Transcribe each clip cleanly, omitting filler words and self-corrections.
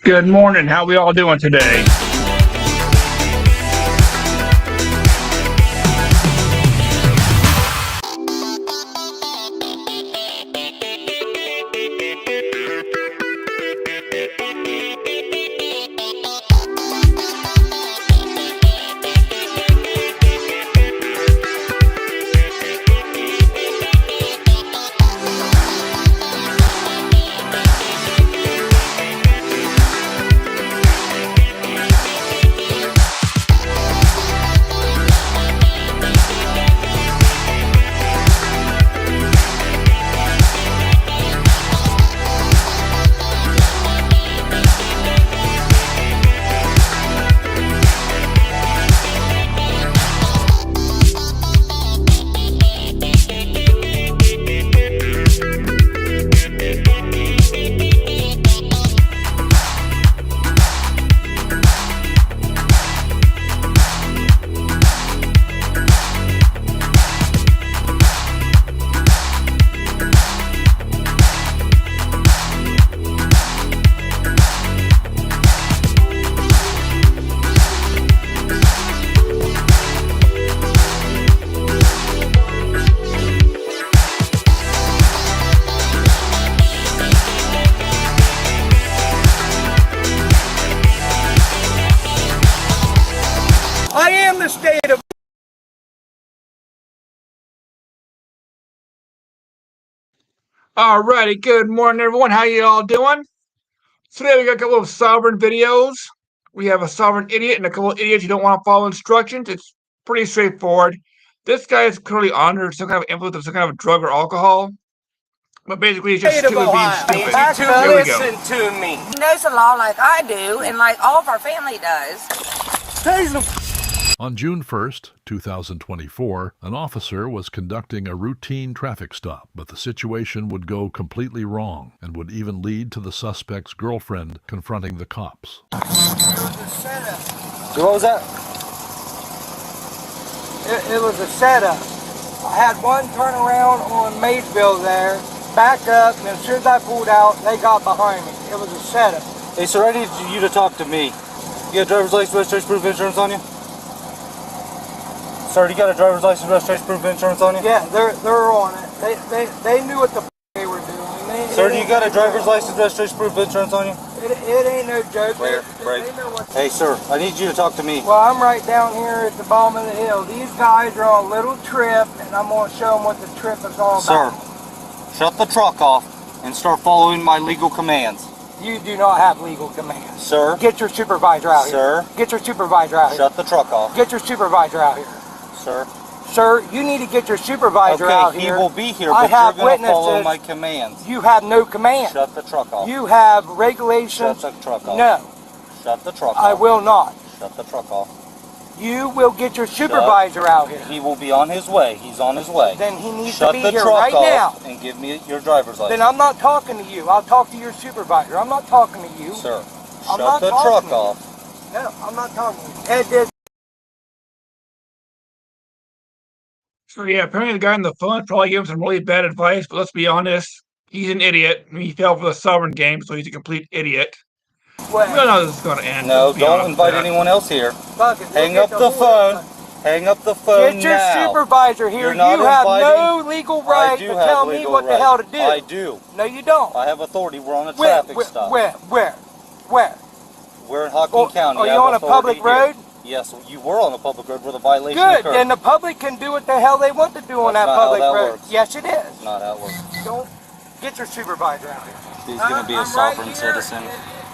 Good morning. How we all doing today? I am the state of... Alrighty. Good morning, everyone. How you all doing? Today we got a couple of sovereign videos. We have a sovereign idiot and a couple of idiots who don't want to follow instructions. It's pretty straightforward. This guy is clearly under some kind of influence of some kind of drug or alcohol. But basically, he's just State of stupid being Ohio. stupid. Back to Here we go. listen to me. Knows the law like I do, and like all of our family does. Tase them. On June 1st, 2024, an officer was conducting a routine traffic stop, but the situation would go completely wrong and would even lead to the suspect's girlfriend confronting the cops. It was a setup. What was that? It was a setup. I had one turn around on Maysville there, back up, and as soon as I pulled out, they got behind me. It was a setup. Hey, sir, I need you to talk to me. You got a driver's license, registration, proof of insurance on you? Sir, you got a driver's license, registration, proof of insurance on you? Yeah, they're on it. They knew what the they were doing. Sir, do you got a driver's license, registration, proof of insurance on you? It ain't no joke. Break. They know what. Hey, sir, I need you to talk to me. Well, I'm right down here at the bottom of the hill. These guys are on a little trip, and I'm going to show them what the trip is all Sir, about. shut the truck off and start following my legal commands. You do not have legal commands. Sir, Get your supervisor out here. Sir. Get your supervisor out here. shut the truck off. Get your supervisor out here. Sir. Sir, you need to get your supervisor out Okay, he here. will be here, I but have you're going to follow witnesses. my commands. You have no command. Shut the truck off. You have Shut regulations. the truck off. No, Shut the truck off. I will not. Shut the truck off. You will get your supervisor out here. He will be on his way. He's on his way. Then he needs Shut to be the here truck right off now. and give me your driver's license. Then I'm not talking to you. I'll talk to your supervisor. I'm not talking to you. Sir, I'm shut not the talking truck to you. off. No, I'm not talking to you. Ed did. So yeah, apparently the guy on the phone probably gave him some really bad advice. But let's be honest, he's an idiot. I mean, he fell for the sovereign game, so he's a complete idiot. We don't know how this is going to end. No, let's be don't honest invite with that. anyone else here. Fuck it. Hang We'll up get the whole- phone. Hang up the phone Get your now. supervisor here. You're You not have no inviting- legal I right do to have tell me legal what the right. hell to do. I do. No, you don't. I have authority. We're on a Where? traffic stop. Where? We're in Hocking Oh, County. are I you have on a authority public road? here. Yes, you were on a public road where the violation Good. occurred. Then the public can do what the hell they want to do on That's that not how public that road. works. Yes, it is. That's not how it works. Don't get your supervisor out here. He's going to be a I'm sovereign right here citizen.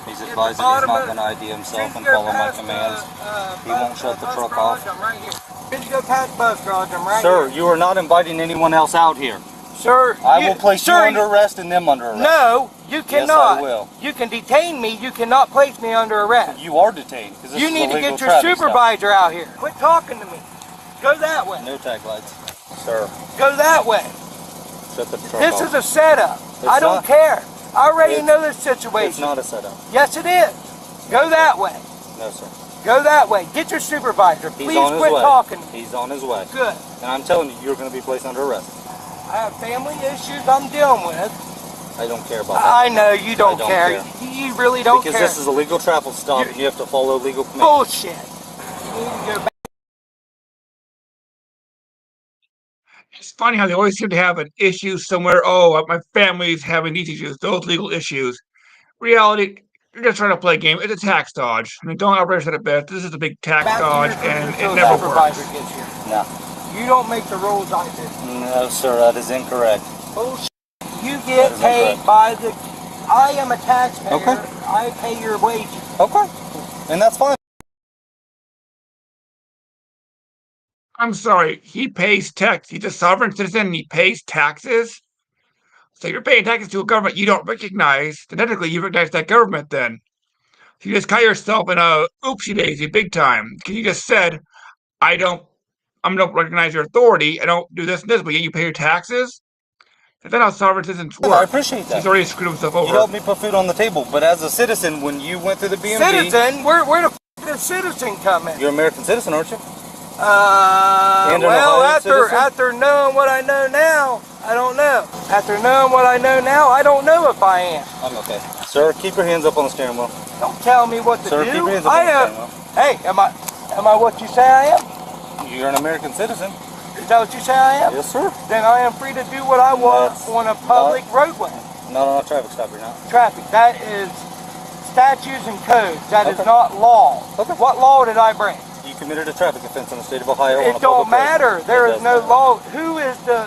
He's at the advising he's bottom not of- going to ID himself and Go follow my past, commands. He won't shut the bus truck garage, off. I'm right here. Did go past bus garage? I'm right Sir, here. you are not inviting anyone else out here. Sir, I will place sir, you under arrest and them under arrest. No, you cannot. Yes, I will. You can detain me. You cannot place me under arrest. You are detained because this You is need a to legal get your traffic stop. supervisor out here. Quit talking to me. Go that way. No tag lights. Sir, Go that way. shut the truck This off. is a setup. I don't not. care. I already It's- know this It's situation. not a setup. Yes, it is. Go that way. No, sir. Go that way. Get your supervisor. He's Please on his quit way. talking. He's on his way. Good. And I'm telling you, you're going to be placed under arrest. I have family issues I'm dealing with. I don't care about that. I know you don't, I don't care. You really don't because care. this is a legal traffic stop, and you have to follow legal commands. Bullshit. You need to go back. It's funny how they always seem to have an issue somewhere. Oh, my family's having these issues, those legal issues. Reality, you're just trying to play a game. It's a tax dodge. I mean, don't operators said it best. This is a big tax Back to dodge, your and until it the never supervisor works. gets here. No. You don't make the rules, I do. No, sir, that is incorrect. Bullshit. You get That is paid incorrect. by the. I am a taxpayer. Okay. I pay your wages. Okay. And that's fine. I'm sorry, he pays tax. He's a sovereign citizen and he pays taxes? So you're paying taxes to a government you don't recognize. Then technically you recognize that government then. So you just caught yourself in a oopsie daisy big time. Because you just said, I don't recognize your authority, I don't do this and this, but yet you pay your taxes? Is that how sovereign citizens work? I appreciate that. He's already screwed himself over. You helped me put food on the table, but as a citizen, when you went through the BMV, Citizen? Where the f did citizen come in? you're an American citizen, aren't you? And an Well, Ohio citizen? after knowing what I know now, I don't know. After knowing what I know now, I don't know if I am. I'm okay. Sir, keep your hands up on the steering wheel. Don't tell me what to Sir, do. keep your hands up on the steering wheel. Hey, am I what you say I am? You're an American citizen. Is that what you say I am? Yes, sir. Then I am free to do what I want That's on a public roadway. Not on a traffic stop, you're not. Traffic. That is statutes and codes. That is Okay. not law. Okay. What law did I bring? You committed a traffic offense in the state of Ohio. on a It don't public road. matter. There It is does no matter. law. Who is the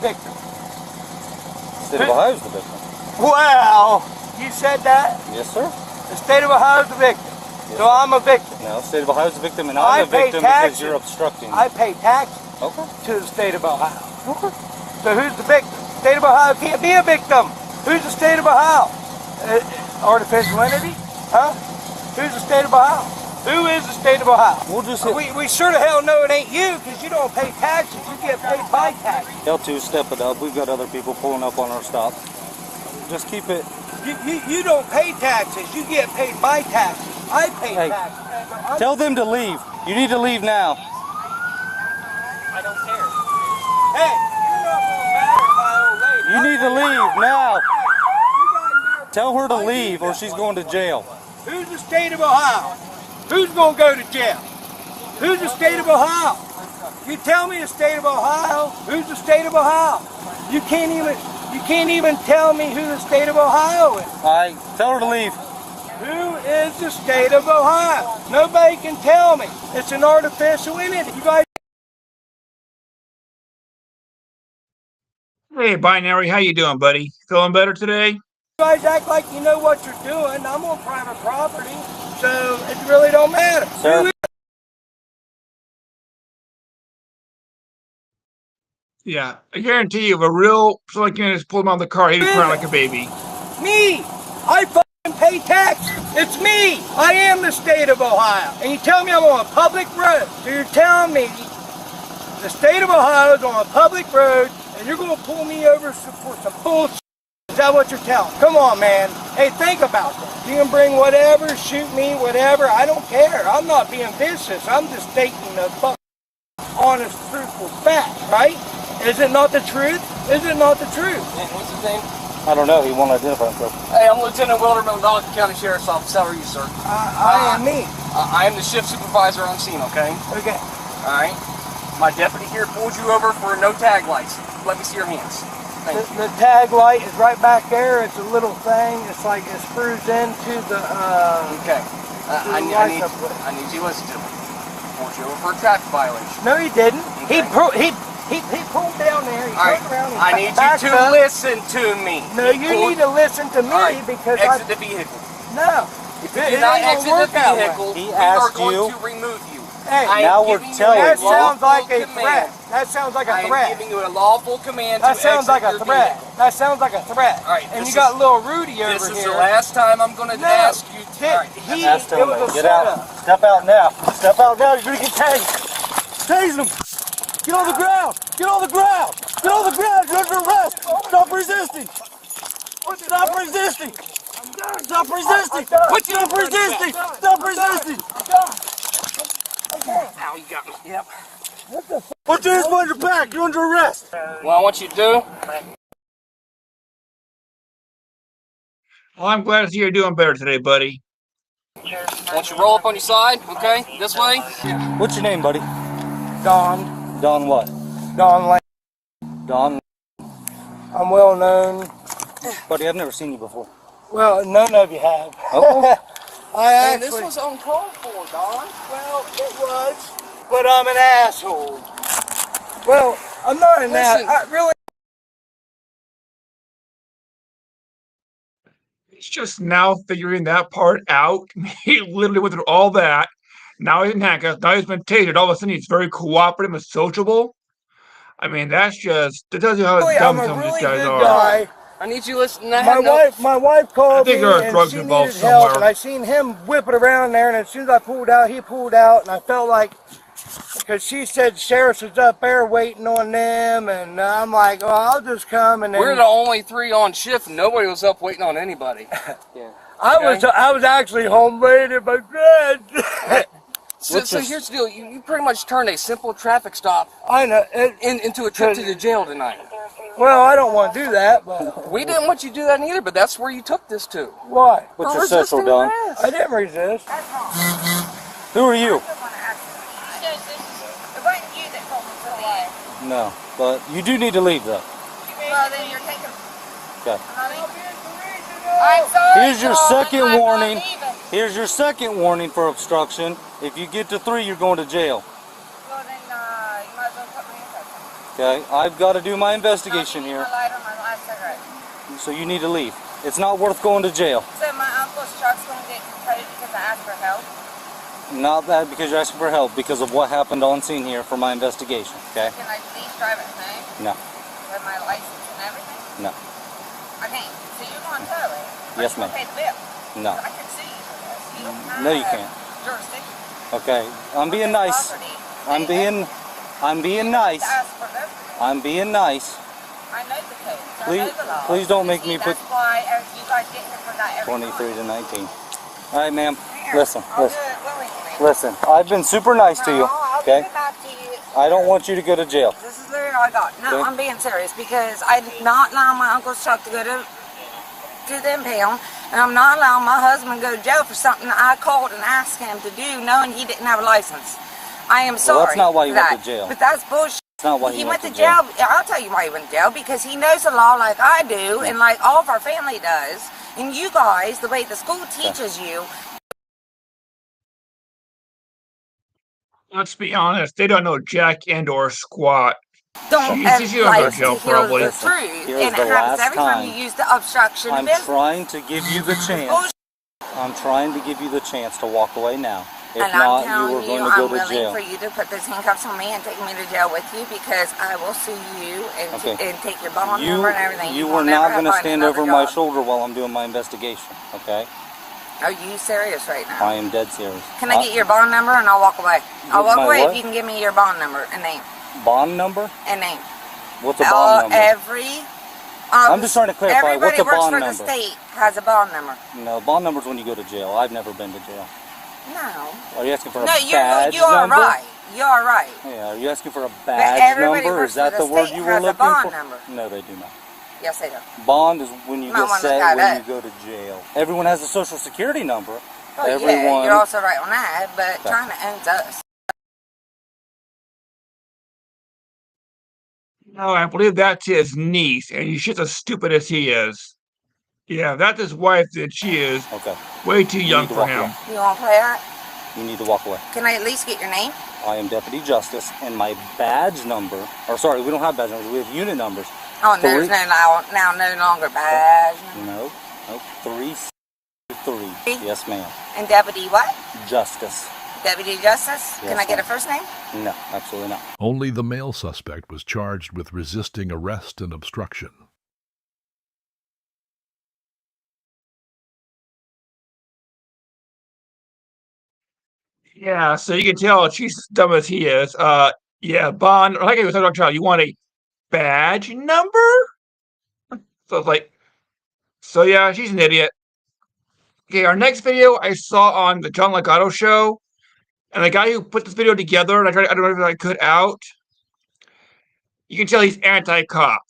victim? The state of Ohio is the victim. Well, you said that. Yes, sir. The state of Ohio is the victim. So I'm a victim. No, the state of Ohio is the victim, and I I'm the pay victim because taxes. you're obstructing. I pay taxes Okay. to the state of Ohio. So who's the victim? State of Ohio can't be a victim. Who's the state of Ohio? Artificial entity? Huh? Who's the state of Ohio? Who is the state of Ohio? We'll just hit We sure the hell know it ain't you because you don't pay taxes. You get paid by taxes. L2, step it up. We've got other people pulling up on our stop. Just keep it. You don't pay taxes. You get paid by taxes. I pay Hey. taxes. Tell them to leave. You need to leave now. I don't care. Hey, you're not gonna matter my old lady. You need to leave now. You guys Tell her to I leave need or that she's one. going to jail. Who's the state of Ohio? Who's gonna go to jail? Who's the state of Ohio? You tell me the state of Ohio. Who's the state of Ohio? You can't even tell me who the state of Ohio is. All right, tell her to leave. Who is the state of Ohio? Nobody can tell me. It's an artificial entity. You guys. Hey, Binary, how you doing, buddy? Feeling better today? You guys act like you know what you're doing. I'm on private property, so it really don't matter. Sir. Who Yeah, I guarantee you, if a real someone can just pull him out of the car, he'd cry like a baby. is me? I fucking pay tax. It's me. I am the state of Ohio. And you tell me I'm on a public road. So you're telling me the state of Ohio is on a public road, and you're going to pull me over for some bullshit. Is that what you're telling? Come on, man. Hey, think about that. You can bring whatever, shoot me, whatever. I don't care. I'm not being vicious. I'm just stating the fucking honest, truthful fact, right? Is it not the truth? Is it not the truth? What's his name? I don't know. He won't identify himself. Hey, I'm Lieutenant Wildermill, Donaldson County Sheriff's Office. How are you, sir? I am me. I am the shift supervisor on scene, okay? Okay. All right. My deputy here pulled you over for no tag lights. Let me see your hands. Thank you. The tag light is right back there. It's a little thing. It's like it screws into the. Okay. I need you to listen to me. Pulled you over for a traffic violation. No, he didn't. Okay. He pulled down there. He All right. turned around. I need you backed to up. listen to me. No, He you pulled- need to listen to me All right. because exit the vehicle. no. If It you do not ain't gonna exit work the that way. vehicle, He we are asked going you- to remove you. Hey, I am now we're giving you telling a That you. sounds like a lawful threat. command. That sounds like I a am threat. giving you a lawful command That to sounds exit like a your threat. vehicle. That sounds like a threat. All right, And this you got is- little Rudy over This is here. the last time I'm going to No. ask you to. All right, He- Ask it him was to a get out. setup. Step out now. Step out now. You're going to get tagged. Tase him. Get on the ground. Get on the ground. Get on the ground. You're under arrest. Stop resisting. Stop resisting. Stop resisting. Stop resisting. Stop resisting. Ow, you got me. Yep. Put your hands behind your back. You're under arrest. What I want you to do Well, I'm glad to see you're doing better today, buddy. Why don't you roll up on your side, okay? This way. What's your name, buddy? Don. Don what? Don Lane. Don. I'm well known. Buddy, I've never seen you before. Well, none of you have. Oh. I Man, actually. this was uncalled for, Don. Well, it was, but I'm an asshole. Well, I'm not an Listen. asshole. Really. He's just now figuring that part out. He literally went through all that. Now he's in handcuffs. Now he's been tasered. All of a sudden, he's very cooperative and sociable. I mean, that tells you how Really, dumb I'm a some of really these guys good are. guy. I need you to listen. I My have no- wife called I think me there are and drugs she involved needed help, somewhere. and I seen him whip it around there. And as soon as I pulled out, he pulled out, and I felt like, because she said sheriff was up there waiting on them, and I'm like, oh, I'll just come. And then We're the only 3 on shift. Nobody was up waiting on anybody. I was actually home waiting my bed. So here's the deal. You pretty much turned a simple traffic stop I know. into a trip to the jail tonight. Well, I don't want to do that, but We didn't want you to do that either, but that's where you took this to. why? What's For your social, resisting Don? arrest. I didn't resist. Who are you? It wasn't you that told me to leave. No, but you do need to leave, though. Well, then you're taking. Okay. I'm sorry. Here's your John, second I'm not warning. leaving. Here's your second warning for obstruction. If you get to 3, you're going to jail. Well, then you might as well put me in prison. Okay, I've got to do my investigation I'll give you here, my lighter, my last cigarette. so you need to leave. It's not worth going to jail. So my uncle's truck's going to get towed because I asked for help. Not that because you're asking for help, because of what happened on scene here for my investigation, okay? Can I please drive it home No, with my license and everything? no, I can't. So you're going to tow it? Or Yes, you gonna ma'am. pay the bill? no. I can sue you for this. You don't have No, you can't. jurisdiction. Okay, I'm being on this nice. property. I'm being nice. To ask for everything. I'm being nice. I know the code. I Please- know the law. please don't make See, me that's put- why you guys get here for that every 23 time. to 19. All right, ma'am. Here, Listen, I'll listen, do it willingly. listen. I've been super nice to you, No, I'll okay? give it back to you. I don't want you to go to jail. This is literally all I got. No, Okay. I'm being serious because I did not allow my uncle's truck to go to the impound, and I'm not allowing my husband to go to jail for something that I called and asked him to do, knowing he didn't have a license. I am sorry. Well, that's not why he for went that, to jail. But that's bullshit. That's not why He went to jail. I'll tell you why he went to jail, because he knows the law like I do, and like all of our family does. And you guys, the way the school teaches you, Let's be honest, they don't know jack and or squat. don't Jesus, you're like gonna to jail hear probably. the truth. Here's And the it happens last every time time. you use the obstruction of I'm business. trying to give you the chance. Bullshit. I'm trying to give you the chance to walk away now. If And not, I'm you are telling going you, to go I'm to willing jail. for you to put those handcuffs on me and take me to jail with you, because I will sue you and, Okay. and take your bond You, number and everything. you will were never not going to find stand another over my job. shoulder while I'm doing my investigation, okay? Are you serious right now? I am dead serious. Can I get your bond number and I'll walk away? I'll walk My away what? if you can give me your bond number and name. Bond number? And name. What's a bond number? I'm just trying to clarify, Everybody what's a works bond for number? the state has a bond number. No, bond number's when you go to jail. I've never been to jail. No. Are you asking for a No, badge you are number? right. You are right. Yeah, are you asking for a badge everybody number? works Is that for the the word state you has were a looking bond for? number. No, they do not. Yes, they do. Bond is when you Might get wanna set look at when it. you go to jail. Everyone has a social security number. Oh, Everyone. yeah, you're also right on that, but Okay. China owns us. No, I believe that's his niece, and she's as stupid as he is. Yeah, that's his wife, that she is Okay. way too You young need to for walk him. away. You want to play that? You need to walk away. Can I at least get your name? I am Deputy Justice, and my badge number, or sorry, we don't have badge numbers, we have unit numbers. Oh, there's Three. now no longer badge. No, 3 Yes, ma'am. And Deputy what? Justice. Deputy Justice? Can Yes, I get a ma'am. first name? No, absolutely not. Only the male suspect was charged with resisting arrest and obstruction. Yeah, so you can tell she's as dumb as he is. Yeah, bond, like I was talking about, you want a badge number? So it's like, so yeah, she's an idiot. Okay, our next video I saw on the John Legato show, and the guy who put this video together, and I don't know if I could out. You can tell he's anti-cop.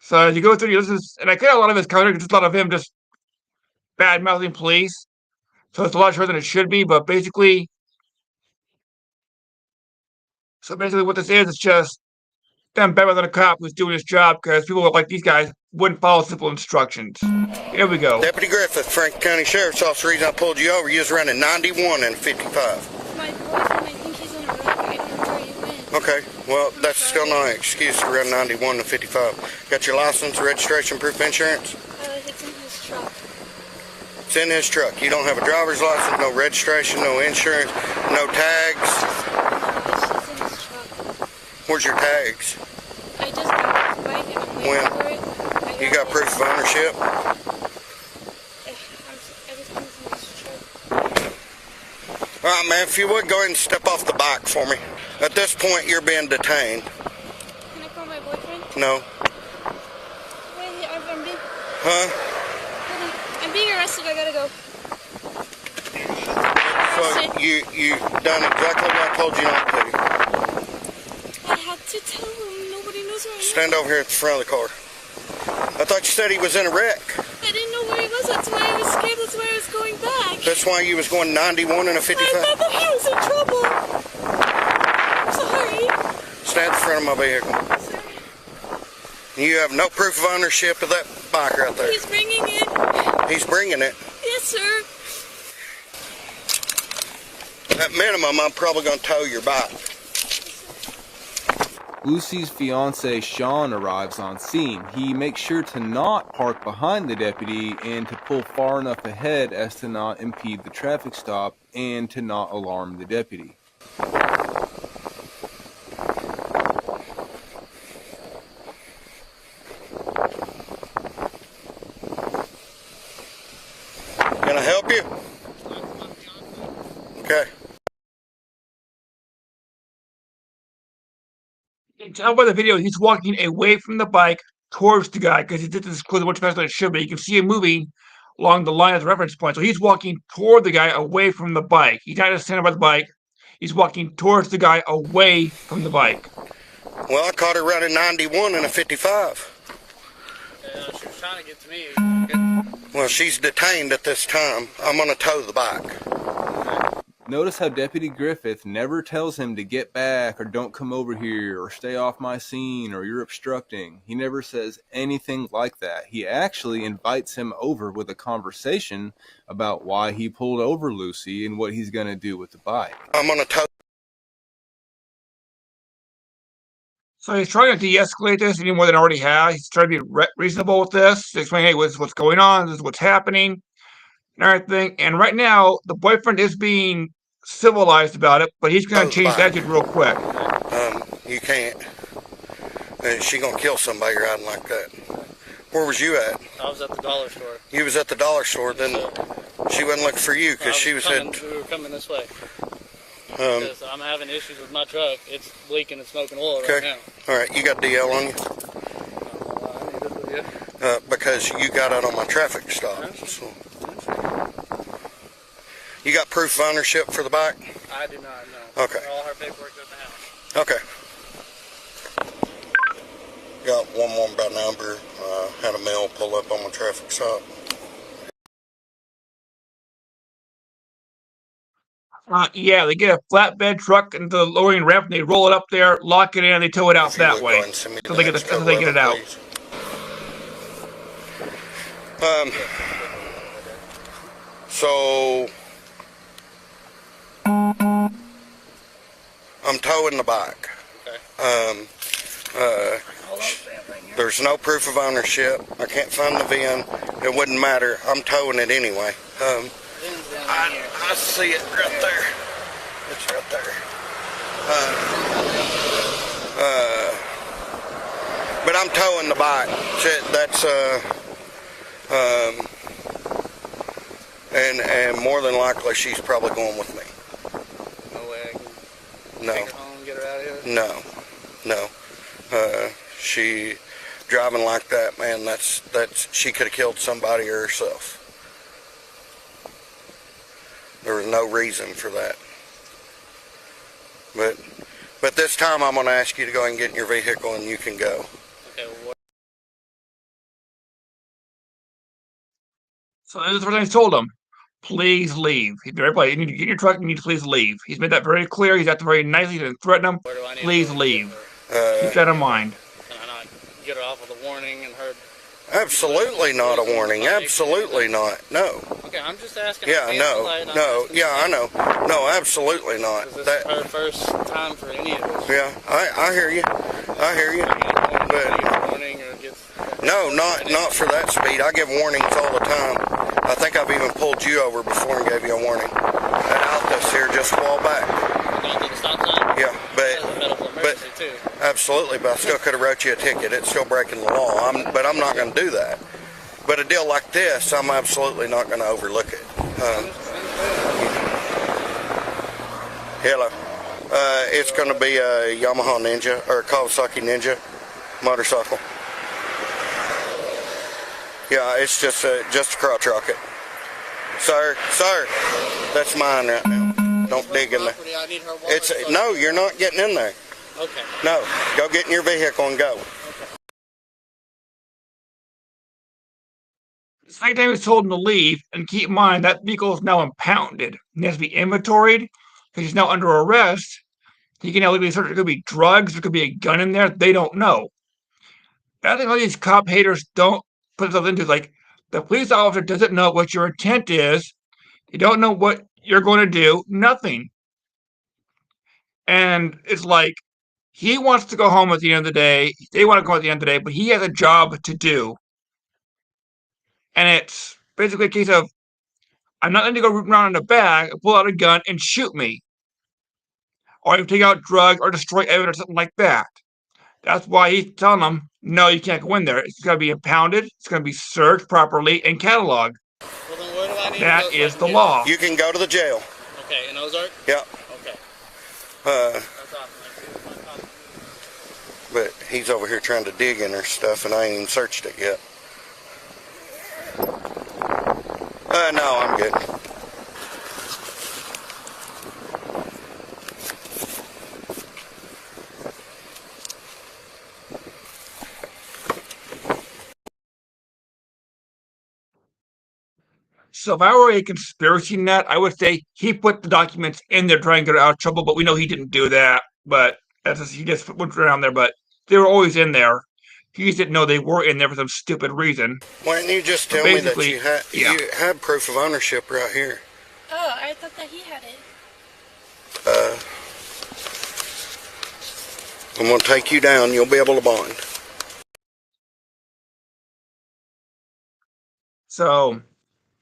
So as you go through, you listen, and I get a lot of his commentary, just a lot of him just bad mouthing police. So it's a lot shorter than it should be, but basically, what this is, it's just them better than a cop who's doing his job because people like these guys wouldn't follow simple instructions. Here we go. Deputy Griffith, Franklin County Sheriff's Office. The reason I pulled you over, you was running 91 and 55. My boyfriend, I think he's on a road. I don't know where he went. Okay, well, that's still not an excuse to run 91 and 55. Got your license, registration, proof of insurance? It's in his truck. It's in his truck. You don't have a driver's license, no registration, no insurance, no tags. It's just in his truck. Where's your tags? I just got his bike and I'm waiting When? for it. You got proof of ownership? Everything's in his truck. All right, man, if you would, go ahead and step off the bike for me. At this point, you're being detained. Can I call my boyfriend? No. Wait, I'm being... Huh? I'm being arrested. I gotta go. So you done exactly what I told you not to. I had to tell him. Nobody knows where I am. Stand over here at the front of the car. I thought you said he was in a wreck. I didn't know where he was. That's why I was scared. That's why I was going back. That's why you was going 91 and a I 55? thought that he was in trouble. I'm sorry. Stand at the front of my vehicle. Sorry. You have no proof of ownership of that bike right there. He's bringing it. He's bringing it. Yes, sir. At minimum, I'm probably going to tow your bike. Lucy's fiance Sean arrives on scene. He makes sure to not park behind the deputy and to pull far enough ahead as to not impede the traffic stop and to not alarm the deputy. Can I help you? Okay. You can tell by the video he's walking away from the bike towards the guy because he did this close much faster than it should be. You can see him moving along the line as a reference point. So he's walking toward the guy away from the bike. He's not just standing by the bike. He's walking towards the guy away from the bike. Well, I caught her running 91 and a 55. Yeah, she was trying to get to me. Well, she's detained at this time. I'm going to tow the bike. Notice how Deputy Griffith never tells him to get back or don't come over here or stay off my scene or you're obstructing. He never says anything like that. He actually invites him over with a conversation about why he pulled over Lucy and what he's going to do with the bike. I'm going to tow. So he's trying to de-escalate this any more than already has. He's trying to be reasonable with this, explain, hey, what's going on, this is what's happening, and everything. And right now, the boyfriend is being civilized about it, but he's going to change that real quick. You can't. She going to kill somebody riding like that. Where was you at? I was at the dollar store. You was at the dollar store, then she wasn't looking for you because she was heading. We were coming this way. Because I'm having issues with my truck. It's leaking and smoking oil right now. All right, you got DL on you? Because you got out on my traffic stop. So. You got proof of ownership for the bike? I do not know. Okay. All her paperwork's at the house. Okay. Got one more by number. Had a male pull up on my traffic stop. Yeah, they get a flatbed truck into the lowering ramp, and they roll it up there, lock it in, and they tow it out that way. So they get it out. So I'm towing the bike. There's no proof of ownership. I can't find the VIN. It wouldn't matter. I'm towing it anyway. I see it right there. It's right there. But I'm towing the bike. That's and more than likely she's probably going with me. No way I can No. take her home and get her out of here? No. She driving like that, man, that's she could have killed somebody or herself. There was no reason for that. But this time I'm going to ask you to go and get in your vehicle and you can go. Okay, well, So this is the first thing he's told him. Please leave. He's very polite. You need to get in your truck. You need to please leave. He's made that very clear. He's acted very nicely. He didn't threaten him. Please leave. Keep that in mind. Can I not get her off with a warning and her? Absolutely not a warning. Absolutely not. No. Okay, I'm just asking. Yeah, no. Yeah, I know. No, absolutely not. This is her first time for any of us. Yeah, I hear you. I hear you. But Warning or gets. no, not for that speed. I give warnings all the time. I think I've even pulled you over before and gave you a warning. That Altus here just a while back. Going through the stop sign? Yeah, That's a medical emergency too. absolutely. But I still could have wrote you a ticket. It's still breaking the law. But I'm not going to do that. But a deal like this, I'm absolutely not going to overlook it. Hello. It's going to be a Yamaha Ninja or a Kawasaki Ninja motorcycle. Yeah, it's just a crotch rocket. Sir, that's mine right now. Don't dig in there. I need her wallet, No, you're not getting in there. Okay. No, go get in your vehicle and go. The second time he's told him to leave, and keep in mind that vehicle is now impounded. It has to be inventoried because he's now under arrest. He can now be searched. There could be drugs. There could be a gun in there. They don't know. I think all these cop haters don't put themselves into, like, the police officer doesn't know what your intent is. You don't know what you're going to do. Nothing. And it's like, he wants to go home at the end of the day. They want to go at the end of the day, but he has a job to do. And it's basically a case of, I'm not letting you go rooting around in a bag, pull out a gun, and shoot me. Or you take out drugs or destroy evidence or something like that. That's why he's telling them, no, you can't go in there. It's going to be impounded. It's going to be searched properly and cataloged. Well, then where do I need that to go is the law. You can go to the jail. Okay, in Ozark? Yeah. Okay. That's awesome. But he's over here trying to dig in her stuff, and I ain't even searched it yet. No, I'm good. So if I were a conspiracy nut, I would say he put the documents in there trying to get her out of trouble, but we know he didn't do that. But he just went around there, but they were always in there. He just didn't know they were in there for some stupid reason. Why didn't you just tell me that you had proof of ownership right here? Oh, I thought that he had it. I'm going to take you down. You'll be able to bond. So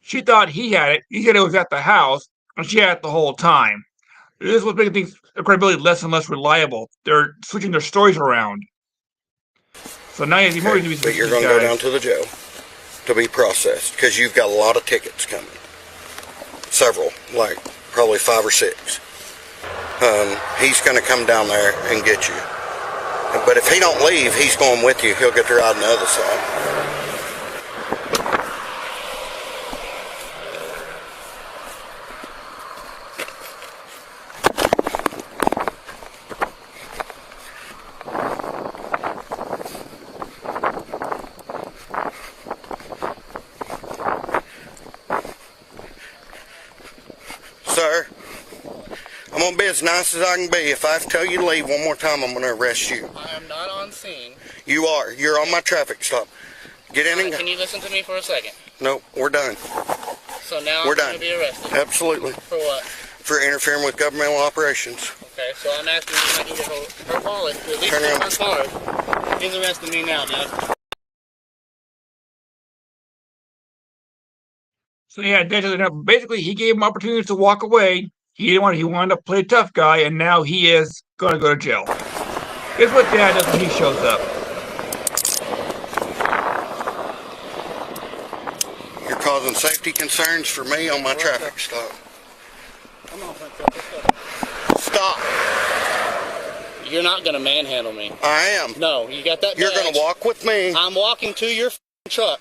she thought he had it. He said it was at the house, and she had it the whole time. This was making things, credibility less and less reliable. They're switching their stories around. So now you have more reason to be But you're going to go down to the jail to be processed because you've got a lot of tickets coming. Several, like probably 5 or 6. He's going to come down there and get you. But if he don't leave, he's going with you. He'll get to ride on the other side. Sir, I'm going to be as nice as I can be. If I have to tell you to leave one more time, I'm going to arrest you. I am not on scene. You are. You're on my traffic stop. Get in and go. Can you listen to me for a second? Nope, we're done. So now We're I'm going to done. be arrested. Absolutely. For what? For interfering with governmental operations. Okay, so I'm asking if I can get her wallet, at least Turn her around. card. He's arresting me now, Dad. So yeah, basically he gave him opportunities to walk away. He wanted to play tough guy, and now he is going to go to jail. Guess what Dad does when he shows up? You're causing safety concerns for me on my traffic stop. Stop. You're not going to manhandle me. I am. No, you got that badge. You're going to walk with me. I'm walking to your truck.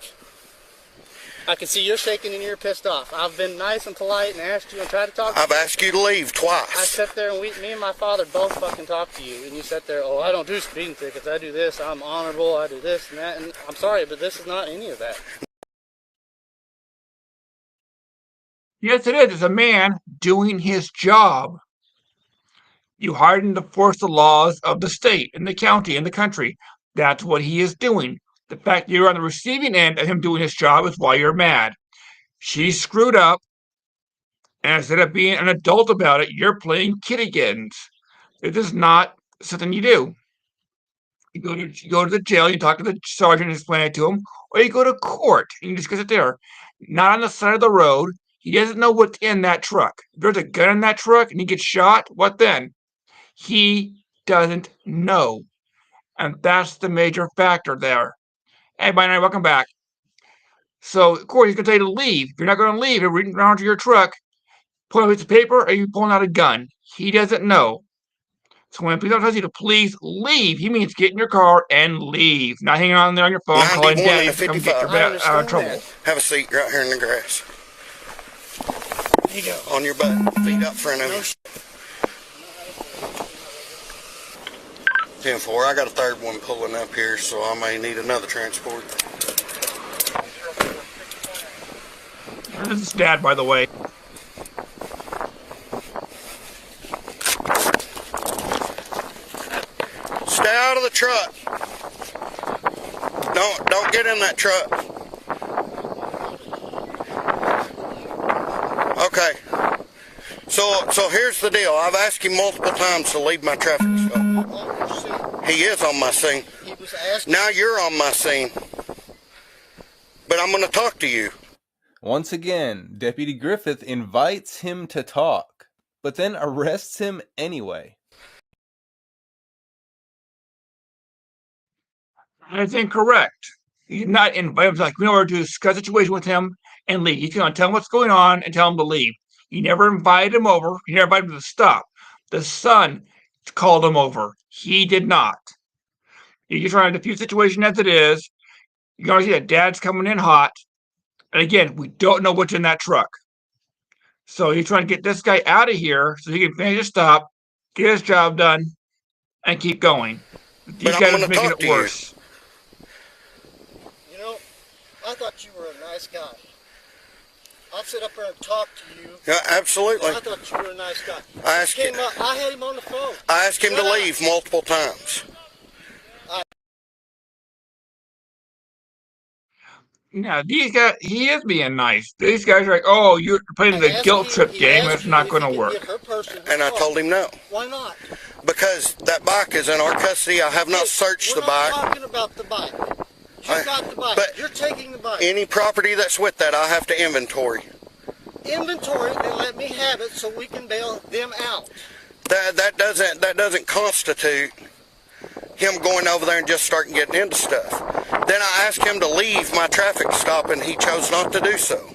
I can see you're shaking and you're pissed off. I've been nice and polite and asked you and tried to talk to you. I've asked you to leave twice. I sat there and me and my father both fucking talked to you, and you sat there, oh, I don't do speeding tickets, I do this, I'm honorable, I do this and that, and I'm sorry, but this is not any of that. Yes, it is. It's a man doing his job. You hired him to enforce the laws of the state and the county and the country. That's what he is doing. The fact that you're on the receiving end of him doing his job is why you're mad. She screwed up, and instead of being an adult about it, you're playing kiddygans. It is not something you do. You go to the jail, you talk to the sergeant and explain it to him, or you go to court and you discuss it there. Not on the side of the road. He doesn't know what's in that truck. If there's a gun in that truck and he gets shot, what then? He doesn't know. And that's the major factor there. Hey, by night, welcome back. So, of course, he's going to tell you to leave. If you're not going to leave, you're reading around to your truck, pulling out a piece of paper, or are you pulling out a gun? He doesn't know. So when police tells you to please leave, he means get in your car and leave. Not hanging on there on your phone, calling 91 daddy and to come get your 55. butt out of trouble. Have a seat right here in the grass. There you go. On your butt. Feet up front of you. 10-4. I got a third one pulling up here, so I may need another transport. This is Dad, by the way. Stay out of the truck. Don't get in that truck. Okay. So here's the deal. I've asked him multiple times to leave my traffic stop. He is on my scene. Now you're on my scene. But I'm going to talk to you. Once again, Deputy Griffith invites him to talk, but then arrests him anyway. That's incorrect. He's not invited. Like, we know to discuss the situation with him and leave. He's going to tell him what's going on and tell him to leave. You never invited him over. You never invited him to stop. The son called him over. He did not. You're trying to defuse the situation as it is. You're going to see that Dad's coming in hot. And again, we don't know what's in that truck. So he's trying to get this guy out of here so he can finish his stop, get his job done, and keep going. These guys are making it worse. You know, I thought you were a nice guy. I'd sit up there and talk to you. Yeah, absolutely. I thought you were a nice guy. I had him on the phone. I asked him to leave multiple times. Now, these guys, he is being nice. These guys are like, oh, you're playing the guilt trip game. It's not going to work. And I told him no. Why not? Because that bike is in our custody. I have not searched the bike. We're not talking about the bike. You got the bike. But you're taking the bike. Any property that's with that, I have to inventory. Inventory and let me have it so we can bail them out. That doesn't constitute him going over there and just starting getting into stuff. Then I asked him to leave my traffic stop, and he chose not to do so.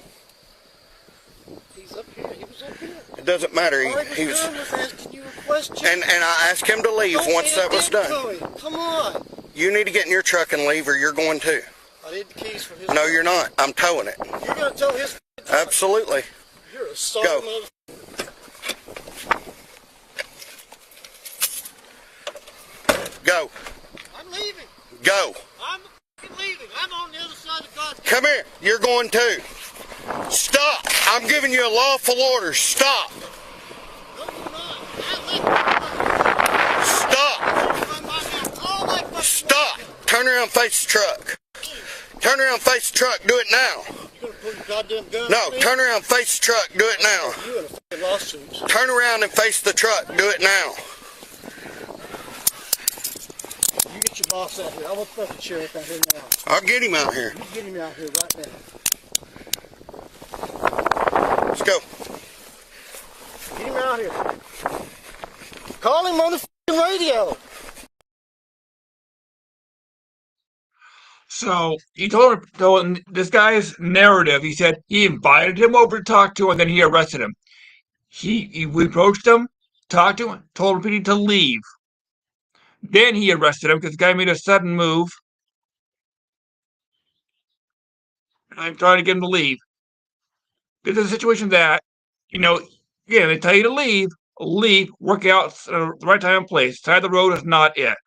He's up here. He was up here. It doesn't matter. He was asking you a question. And I asked him to leave once that was done. Come on. You need to get in your truck and leave, or you're going to. I need the keys for his. No, you're not. I'm towing it. You're going to tow his. Absolutely. You're a sorry mother. Go. I'm leaving. Go. I'm leaving. I'm on the other side of God's. Come here. You're going too. Stop. I'm giving you a lawful order. Stop. No, you're not. Stop. Stop. Turn around and face the truck. Turn around and face the truck. Do it now. You're going to pull your goddamn gun. No, turn around and face the truck. Do it now. You in a fucking lawsuit. Turn around and face the truck. Do it now. You get your boss out here. I want the fucking sheriff out here now. I'll get him out here. You get him out here right now. Let's go. Get him out here. Call him on the fucking radio. So he told this guy's narrative. He said he invited him over to talk to him, and then he arrested him. We approached him, talked to him, told him to leave. Then he arrested him because the guy made a sudden move. I'm trying to get him to leave. This is a situation that, again, they tell you to leave, work out the right time and place. Side of the road is not it.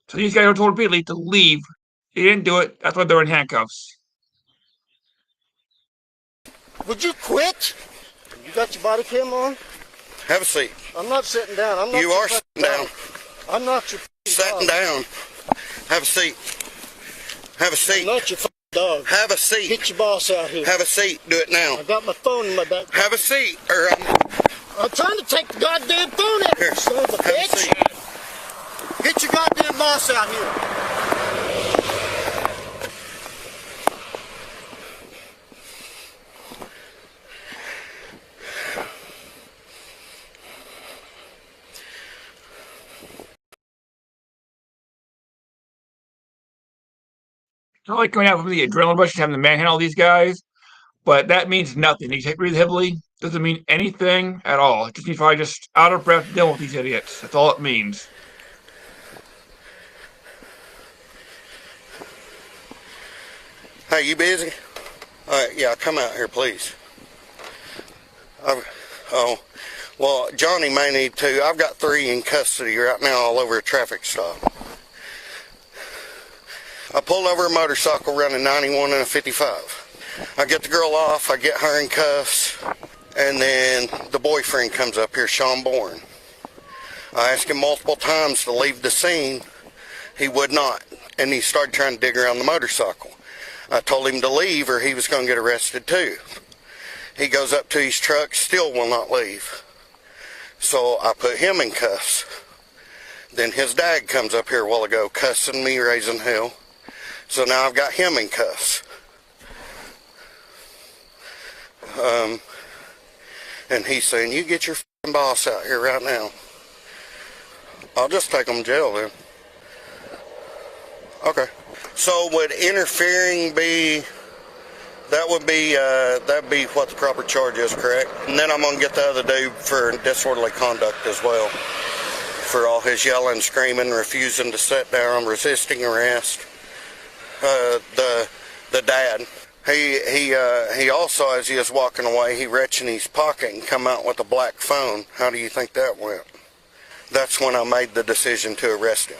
So these guys are told repeatedly to leave. They didn't do it. That's why they're in handcuffs. Would you quit? You got your body cam on? Have a seat. I'm not sitting down. I'm not. You are sitting down. I'm not your Sitting dog. down. Have a seat. Have a seat. I'm not your dog. Have a seat. Get your boss out here. Have a seat. Do it now. I got my phone in my back. Have a seat, or I'm trying to take the goddamn phone out Here, here, son of a have a bitch. seat. Get your goddamn boss out here. It's not like coming out from the adrenaline rush and having to manhandle these guys, but that means nothing. He breathe heavily. Doesn't mean anything at all. It just means probably just out of breath dealing with these idiots. That's all it means. Hey, you busy? All right, yeah, come out here, please. Oh, well, Johnny may need two. I've got 3 in custody right now all over a traffic stop. I pulled over a motorcycle running 91 and a 55. I get the girl off, I get her in cuffs, and then the boyfriend comes up here, Sean Bourne. I asked him multiple times to leave the scene. He would not, and he started trying to dig around the motorcycle. I told him to leave or he was going to get arrested too. He goes up to his truck, still will not leave. So I put him in cuffs. Then his dad comes up here a while ago cussing me, raising hell. So now I've got him in cuffs. And he's saying, you get your f***ing boss out here right now. I'll just take him to jail then. Okay. So would interfering be, that'd be what the proper charge is, correct? And then I'm going to get the other dude for disorderly conduct as well. For all his yelling, screaming, refusing to sit down, resisting arrest. The dad, he also, as he was walking away, he reached in his pocket and come out with a black phone. How do you think that went? That's when I made the decision to arrest him.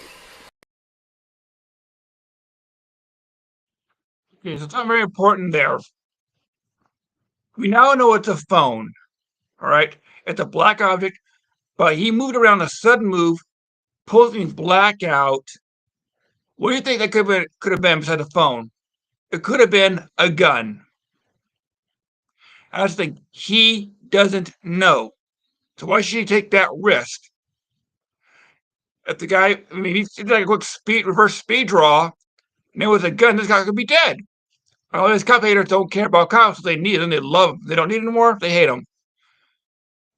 Okay, so something very important there. We now know it's a phone, all right? It's a black object, but he moved around a sudden move, pulls things black out. What do you think that could have been beside the phone? It could have been a gun. I just think he doesn't know. So why should he take that risk? If the guy, I mean, he did like a quick reverse speed draw, and there was a gun, this guy could be dead. All these cop haters don't care about cops. They need them. They love them. They don't need them anymore. They hate them.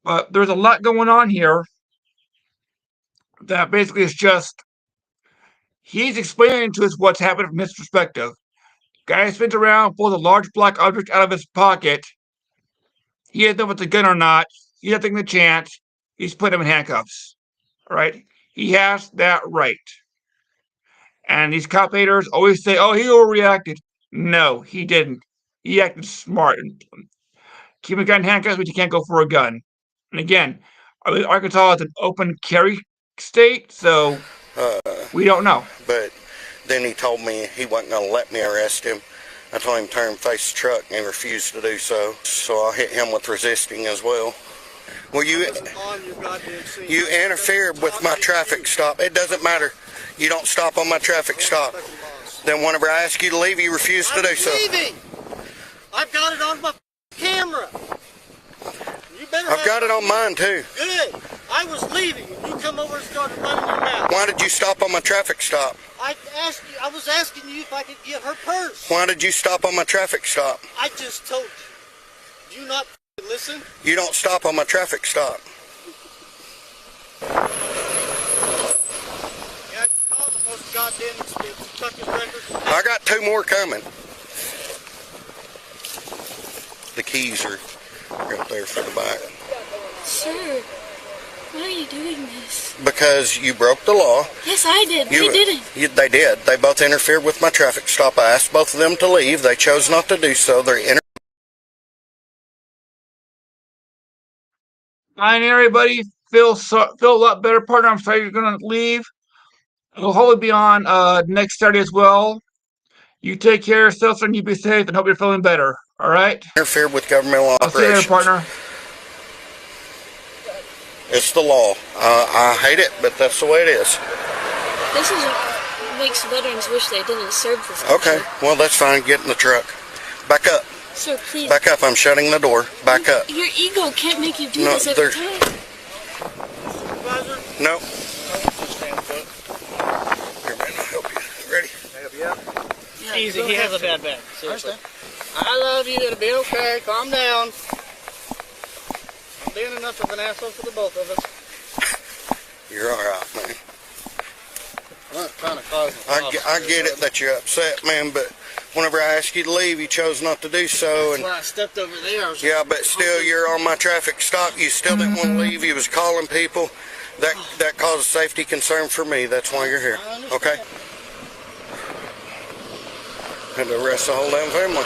But there's a lot going on here that basically is just he's explaining to us what's happened from his perspective. Guy spins around, pulls a large black object out of his pocket. He doesn't know if it's a gun or not. He's not taking the chance. He's put him in handcuffs. All right? He has that right. And these cop haters always say, oh, he overreacted. No, he didn't. He acted smart. Keep a gun in handcuffs, but you can't go for a gun. And again, Arkansas is an open carry state, so we don't know. But then he told me he wasn't going to let me arrest him. I told him to turn and face the truck, and he refused to do so. So I hit him with resisting as well. Well, you interfered with my traffic stop. It doesn't matter. You don't stop on my traffic stop. Then whenever I ask you to leave, you refuse to do so. I'm leaving. I've got it on my camera. You better. I've got it on mine too. Good. I was leaving. You come over and started running your mouth. Why did you stop on my traffic stop? I was asking you if I could get her purse. Why did you stop on my traffic stop? I just told you. Do you not listen? You don't stop on my traffic stop. Yeah, you call the most goddamn expensive fucking records. I got 2 more coming. The keys are right there for the back. Sir, why are you doing this? Because you broke the law. Yes, I did. They didn't. They did. They both interfered with my traffic stop. I asked both of them to leave. They chose not to do so. Fine, everybody. Feel a lot better, partner. I'm sorry you're going to leave. It'll hopefully be on next Saturday as well. You take care of yourself, and you be safe, and hope you're feeling better. All right? Interfere with governmental I'll see you later, operations. partner. It's the law. I hate it, but that's the way it is. This is makes veterans wish they didn't serve this country. Okay, well, that's fine. Get in the truck. Back up. Sir, please. Back up. I'm shutting the door. Back up. Your ego can't make you do No, this every time. No. Here, man, I'll help you. Ready? Help you out? Easy, he has a bad back. Seriously. I love you, it'll be okay. Calm down. I'm being enough of an asshole for the both of us. You're alright, man. I'm not trying to cause I get it that you're upset, man, but whenever I asked you to leave, you chose not to do so. That's why I stepped over there. Yeah, but still, you're on my traffic stop. You still didn't want to leave. You was calling people. That caused a safety concern for me. That's why you're here. Okay? Had to arrest the whole damn family.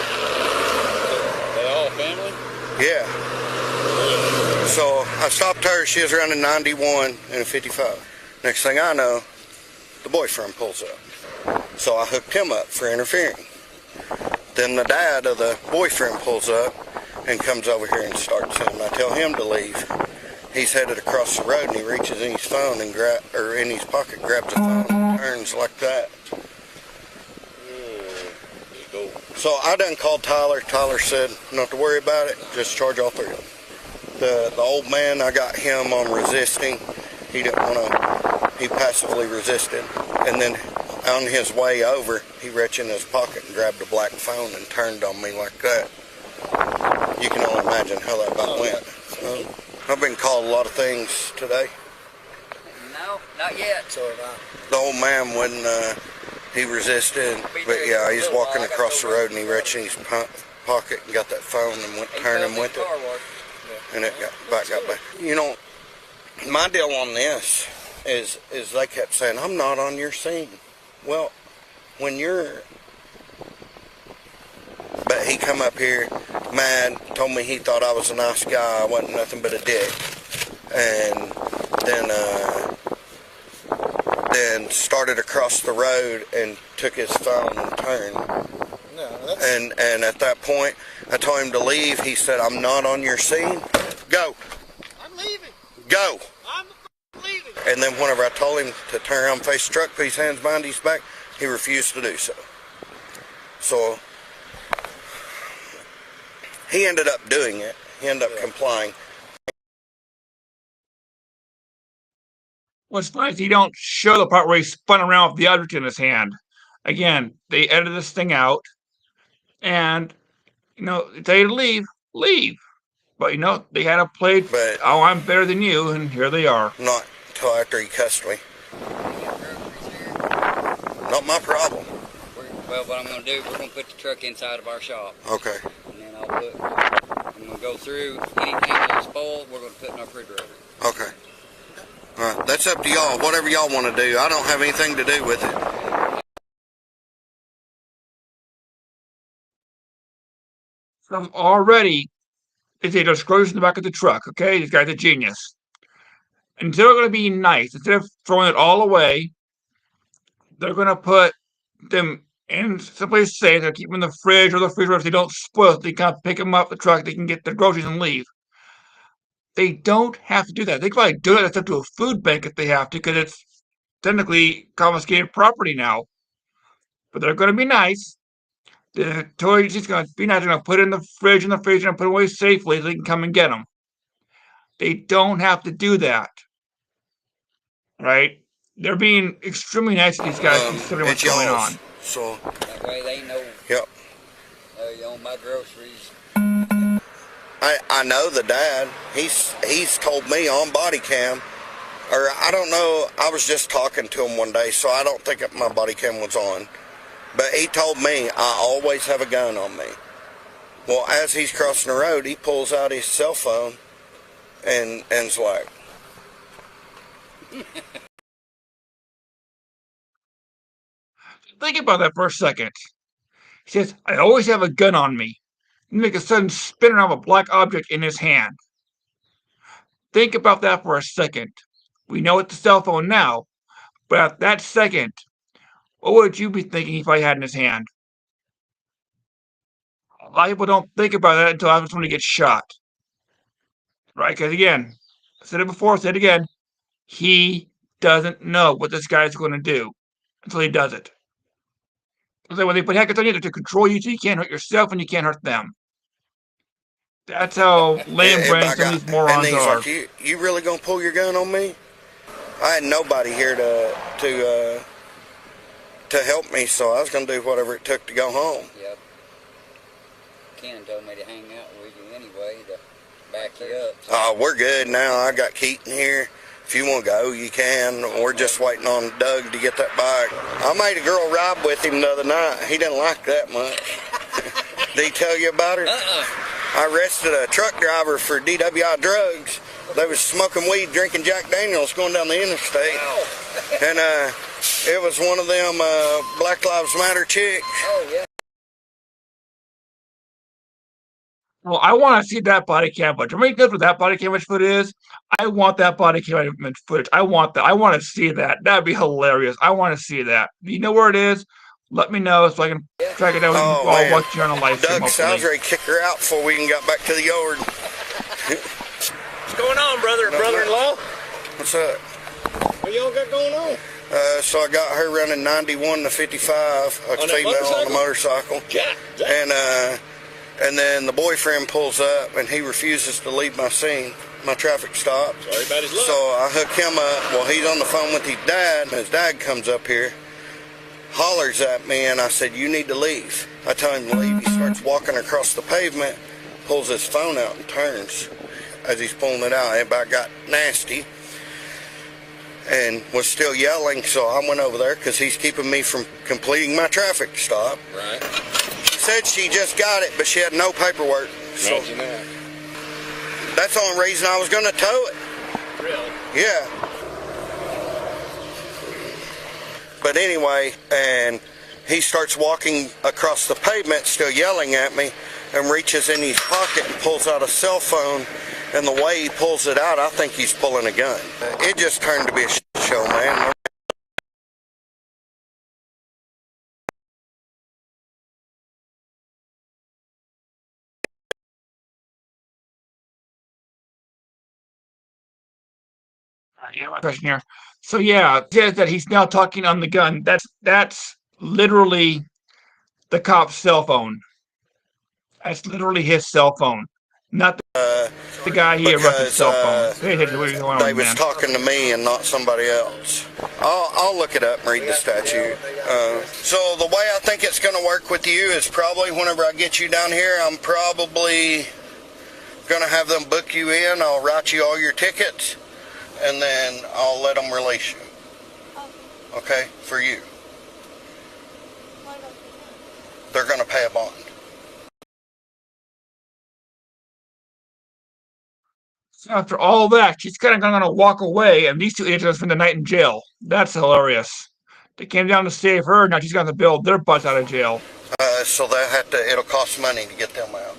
They all family? Yeah. So I stopped her. She was running 91 and a 55. Next thing I know, the boyfriend pulls up. So I hooked him up for interfering. Then the dad of the boyfriend pulls up and comes over here and starts him. I tell him to leave. He's headed across the road and he reaches in his phone and in his pocket, grabs the phone and turns like that. So I done called Tyler. Tyler said not to worry about it, just charge all three of them. The old man, I got him on resisting. He didn't want to, he passively resisted. And then on his way over, he reached in his pocket and grabbed a black phone and turned on me like that. You can only imagine how that about went. So, I've been called a lot of things today. No, not yet. So The old man wouldn't, he resisted, but yeah, he's walking across the road and he reached in his pocket and got that phone and went turning with it. And it got back. You know, my deal on this is they kept saying, I'm not on your scene. Well, when you're... But he come up here mad, told me he thought I was a nice guy, I wasn't nothing but a dick. And then started across the road and took his phone and turned. no, And at that point, I told him to leave. He said, I'm not on your scene. Go. I'm leaving. Go. I'm leaving. And then whenever I told him to turn around and face the truck, put his hands behind his back, he refused to do so. So he ended up doing it. He ended up complying. What's funny is he don't show the part where he spun around with the object in his hand. Again, they edited this thing out, and they leave. But they had a play. But oh, I'm better than you, and here they are. not until after he cussed me. Not my problem. Well, what I'm going to do, we're going to put the truck inside of our shop. Okay. And then I'm going to go through anything that's spoiled, we're going to put in our refrigerator. Okay. All right. That's up to y'all. Whatever y'all want to do. I don't have anything to do with it. Some already is a disclosure in the back of the truck. Okay, this guy's a genius. And they're going to be nice. Instead of throwing it all away, they're going to put them in someplace safe. They'll keep them in the fridge or the refrigerator if they don't spoil. They can pick them up the truck. They can get their groceries and leave. They don't have to do that. They can probably do it up to a food bank if they have to, because it's technically confiscated property now. But they're going to be nice. The toy agency's going to be nice. They're going to put it in the fridge and put it away safely so they can come and get them. They don't have to do that. Right? They're being extremely nice to these guys considering what's going on. So That way they know yep. you own my groceries. I know the dad. He's told me on body cam, or I don't know. I was just talking to him one day, so I don't think my body cam was on. But he told me I always have a gun on me. Well, as he's crossing the road, he pulls out his cell phone and's like, Think about that for a second. He says, I always have a gun on me. You make a sudden spin around a black object in his hand. Think about that for a second. We know it's a cell phone now, but at that second, what would you be thinking if I had in his hand? A lot of people don't think about that until after somebody gets shot. Right? Because again, I said it before, I said it again, he doesn't know what this guy's going to do until he does it. So when they put handcuffs on you, to control you so you can't hurt yourself and you can't hurt them. That's how lame brain some of these morons are. Like, you really gonna pull your gun on me? I had nobody here to help me, so I was gonna do whatever it took to go home. Yep. Ken told me to hang out with you anyway to back you up. So. Oh, we're good now. I got Keaton here. If you want to go, you can. We're just waiting on Doug to get that bike. I made a girl ride with him the other night. He didn't like that much. Did he tell you about her? I arrested a truck driver for DWI drugs. They was smoking weed, drinking Jack Daniels, going down the interstate. And it was one of them Black Lives Matter chicks. Oh, yeah. Well, I want to see that body cam footage. Remember what that body cam footage is? I want that body cam footage. I want that. I want to see that. That'd be hilarious. I want to see that. Do you know where it is? Let me know so I can track it down. I'll watch you on a live stream. Doug sounds ready to kick her out before we can get back to the yard. What's going on, brother-in-law? What's up? What y'all got going on? So I got her running 91 to 55, a female on a motorcycle. And then the boyfriend pulls up and he refuses to leave my scene, my traffic stop. Sorry about his luck. So I hook him up. Well, he's on the phone with his dad. His dad comes up here, hollers at me, and I said, "You need to leave." I tell him to leave. He starts walking across the pavement, pulls his phone out and turns. As he's pulling it out, everybody got nasty and was still yelling. So I went over there because he's keeping me from completing my traffic stop. Right. Said she just got it, but she had no paperwork. So that's the only reason I was going to tow it. Really? Yeah. But anyway, and he starts walking across the pavement, still yelling at me, and reaches in his pocket and pulls out a cell phone. And the way he pulls it out, I think he's pulling a gun. It just turned to be a shit show, man. My question here. So yeah, it says that he's now talking on the gun. That's literally the cop's cell phone. That's literally his cell phone, not the guy he arrested cell phone. They was talking to me and not somebody else. I'll look it up and read the statute. So the way I think it's going to work with you is probably whenever I get you down here, I'm probably going to have them book you in. I'll write you all your tickets. And then I'll let them release you. Okay? For you. They're going to pay a bond. So after all that, she's kind of going to walk away, and these two idiots spend the night in jail. That's hilarious. They came down to save her, now she's going to build their butts out of jail. So they have to, it'll cost money to get them out.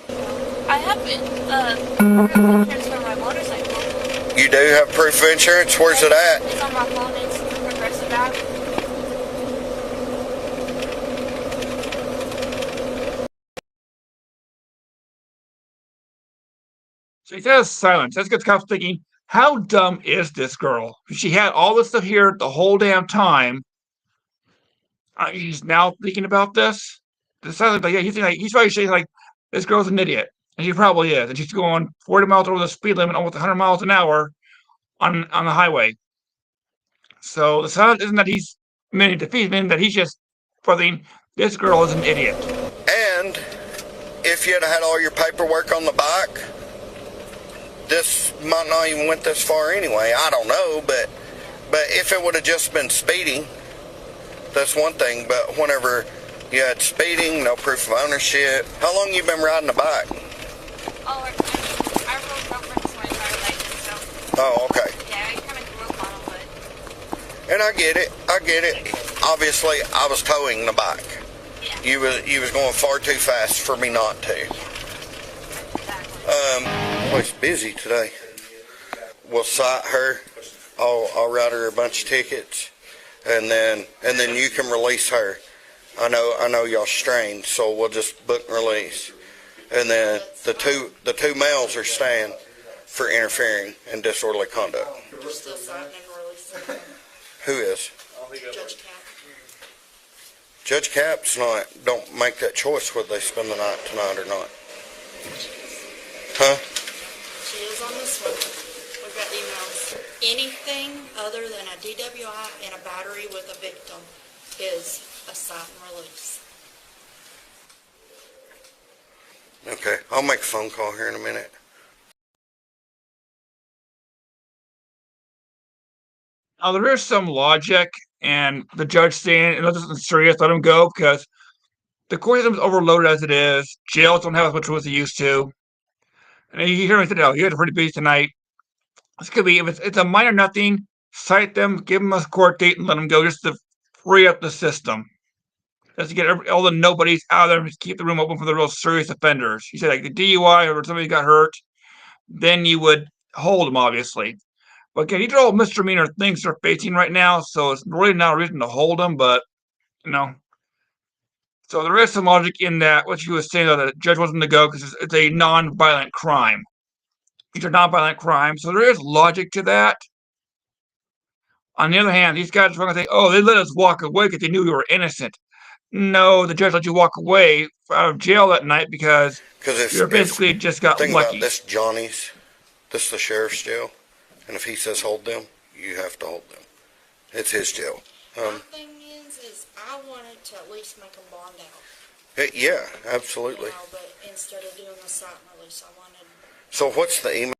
I have insurance for my motorcycle. You do have proof of insurance? Where's it at? It's on my phone. It's the Progressive app. So he says silence. That's gets cops thinking, how dumb is this girl? She had all this stuff here the whole damn time. He's now thinking about this. The silence, like, yeah, he's probably saying like, this girl's an idiot. And she probably is. And she's going 40 miles over the speed limit, almost 100 miles an hour on the highway. So the silence isn't that he's meaning to defeat, meaning that he's just thinking, this girl is an idiot. And if you'd had all your paperwork on the bike, this might not even went this far anyway. I don't know, but if it would have just been speeding, that's one thing. But whenever you had speeding, no proof of ownership. How long you been riding a bike? Oh, I rode over my entire license, so. Oh, okay. Yeah, I kind of grew up on them, but. And I get it. Obviously, I was towing the bike. Yeah. You was going far too fast for me not to. Well, it's busy today. We'll cite her. I'll write her a bunch of tickets, and then you can release her. I know y'all strained, so we'll just book and release. And then the two males are staying for interfering and disorderly conduct. We're still citing and releasing. Who is? Judge Cap. Judge Cap's don't make that choice whether they spend the night tonight or not. Huh? She is on this one. We've got emails. Anything other than a DWI and a battery with a victim is a cite and release. Okay, I'll make a phone call here in a minute. Now, there is some logic, and the judge saying, "No, this isn't serious, let him go," because the court system is overloaded as it is. Jails don't have as much rules as they used to. And you hear me say, "Oh, you had a pretty busy tonight." This could be, if it's a minor nothing, cite them, give them a court date, and let them go just to free up the system. Just to get all the nobodies out of there and just keep the room open for the real serious offenders. You said like the DUI or somebody got hurt, then you would hold them, obviously. But again, these are all misdemeanor things they're facing right now, so it's really not a reason to hold them, but, you know. So there is some logic in that, what you was saying, though, that the judge wasn't to go because it's a non-violent crime. These are non-violent crimes, so there is logic to that. On the other hand, these guys are going to say, "Oh, they let us walk away because they knew we were innocent." No, the judge let you walk away out of jail that night because you basically just got lucky. lucky. About this Johnny's, this is the sheriff's jail, and if he says hold them, you have to hold them. It's his jail. My thing is I wanted to at least make them bond out. Yeah, absolutely. You know, but instead of doing the cite and release, I wanted. So what's the email?